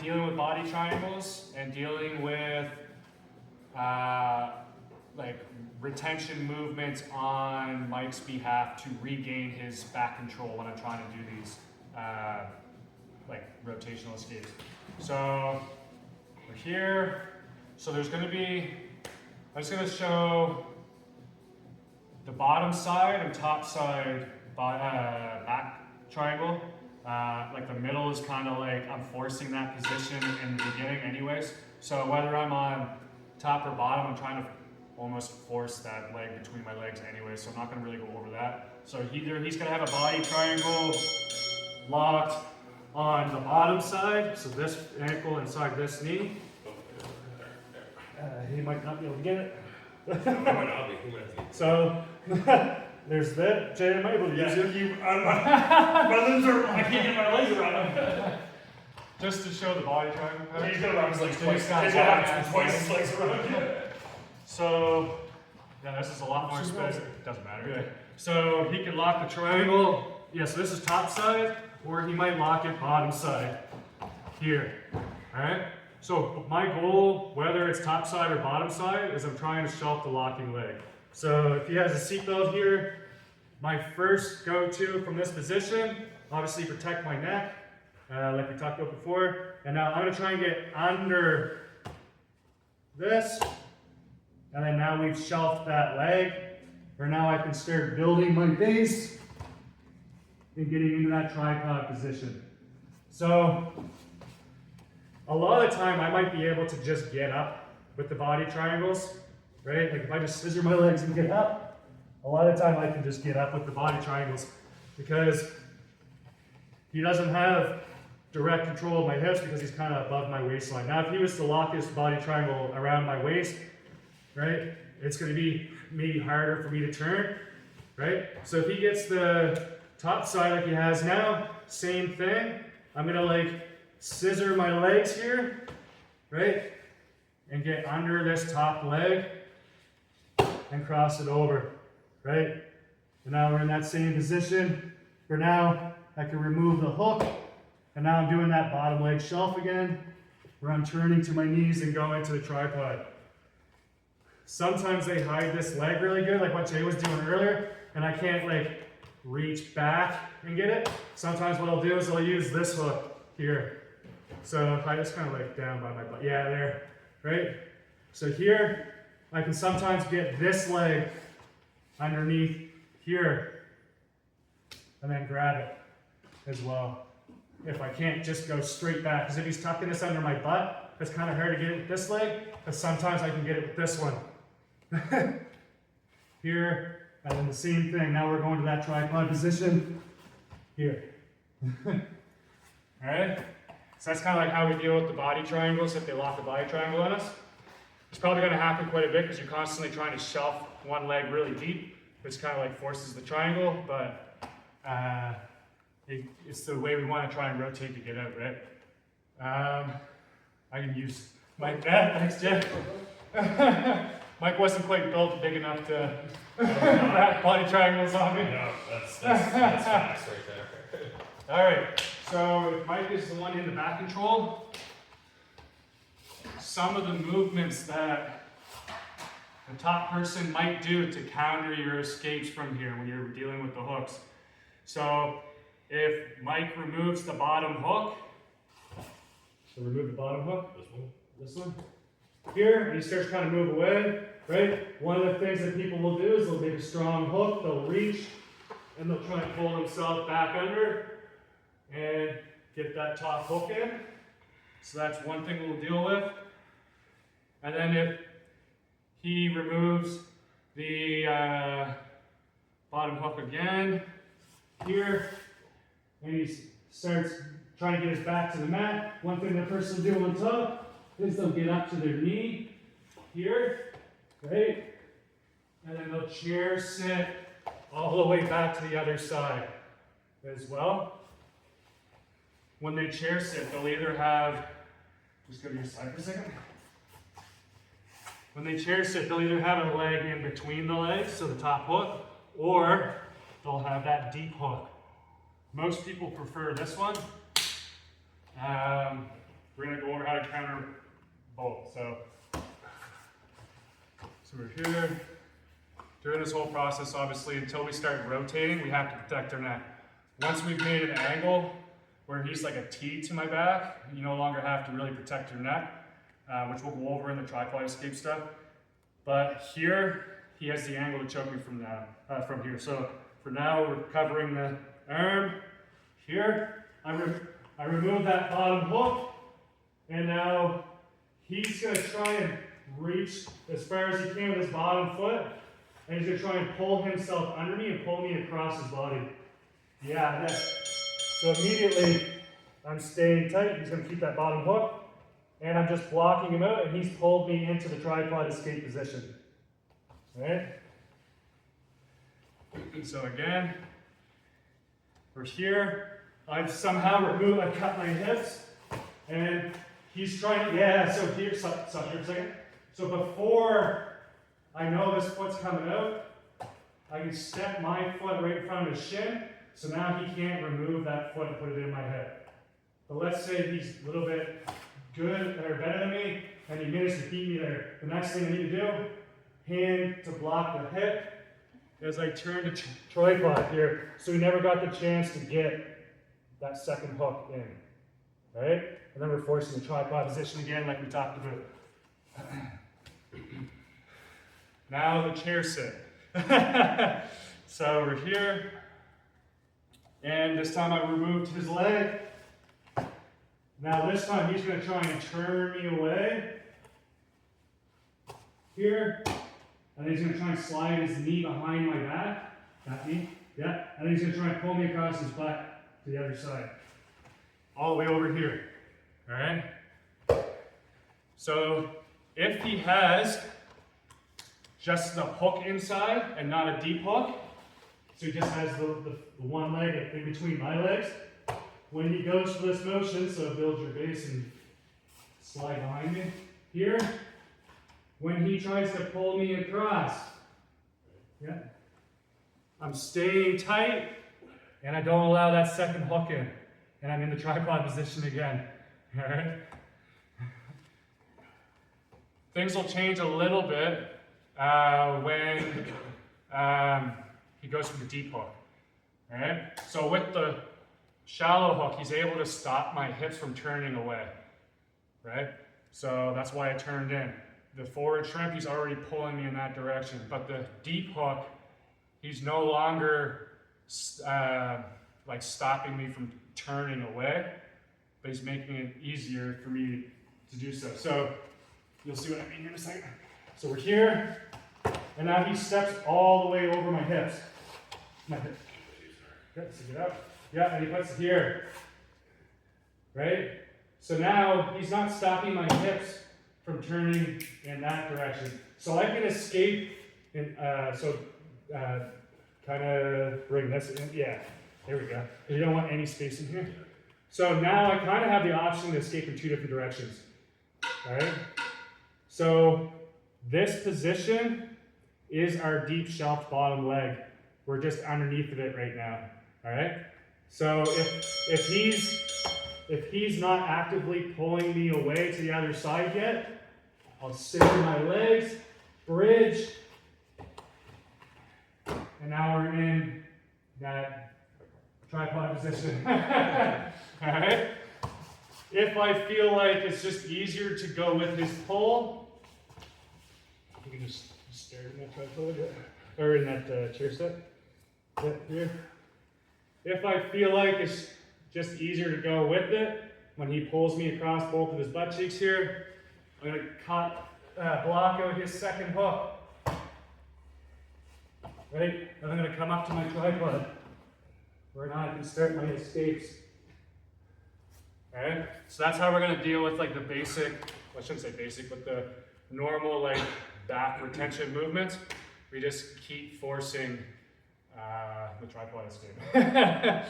dealing with body triangles and dealing with like retention movements on Mike's behalf to regain his back control when I'm trying to do these like rotational escapes. So we're here. So there's going to be, I'm just going to show the bottom side and top side back triangle. Like the middle is kind of like I'm forcing that position in the beginning anyways. So whether I'm on top or bottom, I'm trying to almost force that leg between my legs anyway, so I'm not going to really go over that. So either he's going to have a body triangle locked on the bottom side, so this ankle inside this knee. He might not be able to get it. So there's that. Jay, am I able to use it? My limbs are, I can't get my legs around them. Just to show the body triangle. He's going to wrap his legs twice. He's going to wrap his legs around. So, yeah, this is a lot more space. It doesn't matter. Okay. So he can lock the triangle. Yeah, so this is top side, or he might lock it bottom side here. All right. So my goal, whether it's top side or bottom side, is I'm trying to shelf the locking leg. So if he has a seatbelt here, my first go-to from this position, obviously protect my neck, like we talked about before. And now I'm going to try and get under this. And then now we've shelved that leg, where now I can start building my base and getting into that tripod position. So a lot of the time I might be able to just get up with the body triangles, right? Like if I just scissor my legs and get up, a lot of the time I can just get up with the body triangles because he doesn't have direct control of my hips because he's kind of above my waistline. Now if he was to lock his body triangle around my waist, right, it's going to be maybe harder for me to turn, right? So if he gets the top side like he has now, same thing. I'm going to like scissor my legs here, right, and get under this top leg and cross it over, right? And now we're in that same position. For now, I can remove the hook, and now I'm doing that bottom leg shelf again, where I'm turning to my knees and going to the tripod. Sometimes they hide this leg really good, like what Jay was doing earlier, and I can't like reach back and get it. Sometimes what I'll do is I'll use this hook here. So if I just kind of like down by my butt, yeah, there, right? So here, I can sometimes get this leg underneath here and then grab it as well. If I can't just go straight back, because if he's tucking this under my butt, it's kind of hard to get it with this leg, but sometimes I can get it with this one. Here, and then the same thing. Now we're going to that tripod position here. All right? So that's kind of like how we deal with the body triangles if they lock the body triangle on us. It's probably going to happen quite a bit because you're constantly trying to shelf one leg really deep, which kind of like forces the triangle, but it's the way we want to try and rotate to get out, right? I can use Mike that. Thanks, Jeff. Mike wasn't quite built big enough to wrap body triangles on me. No, that's facts right there. All right, so if Mike is the one in the back control, some of the movements that the top person might do to counter your escapes from here when you're dealing with the hooks. So if Mike removes the bottom hook, so remove the bottom hook, this one, here, and he starts trying to move away, right? One of the things that people will do is they'll make a strong hook, they'll reach, and they'll try and pull themselves back under and get that top hook in. So that's one thing we'll deal with. And then if he removes the bottom hook again here, and he starts trying to get his back to the mat, one thing the person will do on top is they'll get up to their knee here, right? And then they'll chair sit all the way back to the other side as well. When they chair sit, they'll either have, just go to your side for a second. When they chair sit, they'll either have a leg in between the legs, so the top hook, or they'll have that deep hook. Most people prefer this one. We're going to go I counter both. So we're here. During this whole process, obviously, until we start rotating, we have to protect our neck. Once we've made an angle where he's like a T to my back, you no longer have to really protect your neck, which we'll go over in the tripod escape stuff. But here, he has the angle to choke me from here. So for now, we're covering the arm. Here, I remove that bottom hook, and now he's gonna try and reach as far as he can with his bottom foot, and he's gonna try and pull himself under me and pull me across his body. Yeah, so immediately I'm staying tight. He's gonna keep that bottom hook, and I'm just blocking him out, and he's pulled me into the tripod escape position. All right? So again, we're here. I've somehow cut my hips, and he's trying, so here, stop here a second. So before I know this foot's coming out, I can step my foot right in front of his shin, so now he can't remove that foot and put it in my head. But let's say he's a little bit good or better than me, and he manages to beat me there. The next thing I need to do, hand to block the hip, as I turn the tripod here, so he never got the chance to get that second hook in, right? And then we're forcing the tripod position again like we talked about. Now the chair sit. So we're here, and this time I removed his leg. Now this time he's going to try and turn me away here, and then he's going to try and slide his knee behind my back, that knee, yeah, and then he's going to try and pull me across his butt to the other side, all the way over here, all right? So if he has just the hook inside and not a deep hook, so he just has the one leg in between my legs, when he goes for this motion, so build your base and slide behind me here, when he tries to pull me across, yeah, I'm staying tight, and I don't allow that second hook in, and I'm in the tripod position again, all right? Things will change a little bit when he goes for the deep hook, all right? So with the shallow hook, he's able to stop my hips from turning away, right? So that's why I turned in. The forward shrimp, he's already pulling me in that direction, but the deep hook, he's no longer like stopping me from turning away, but he's making it easier for me to do so. So you'll see what I mean here in a second. So we're here, and now he steps all the way over my hips. Good, so get up. Yeah, and he puts it here, right? So now he's not stopping my hips from turning in that direction. So I can escape, and kind of bring this in. Yeah, there we go. You don't want any space in here. So now I kind of have the option to escape in two different directions. All right? So this position is our deep shelved bottom leg. We're just underneath of it right now. All right? So if he's not actively pulling me away to the other side yet, I'll center my legs, bridge, and now we're in that tripod position. All right? If I feel like it's just easier to go with his pull, you can just stare in that tripod, or in that chair set. Yeah, here. If I feel like it's just easier to go with it, when he pulls me across both of his butt cheeks here, I'm going to block out his second hook. Right? And I'm going to come up to my tripod, where now I can start my escapes. Alright? So that's how we're going to deal with like the basic, well, I shouldn't say basic, but the normal like back retention movements. We just keep forcing the tripod escape. All right.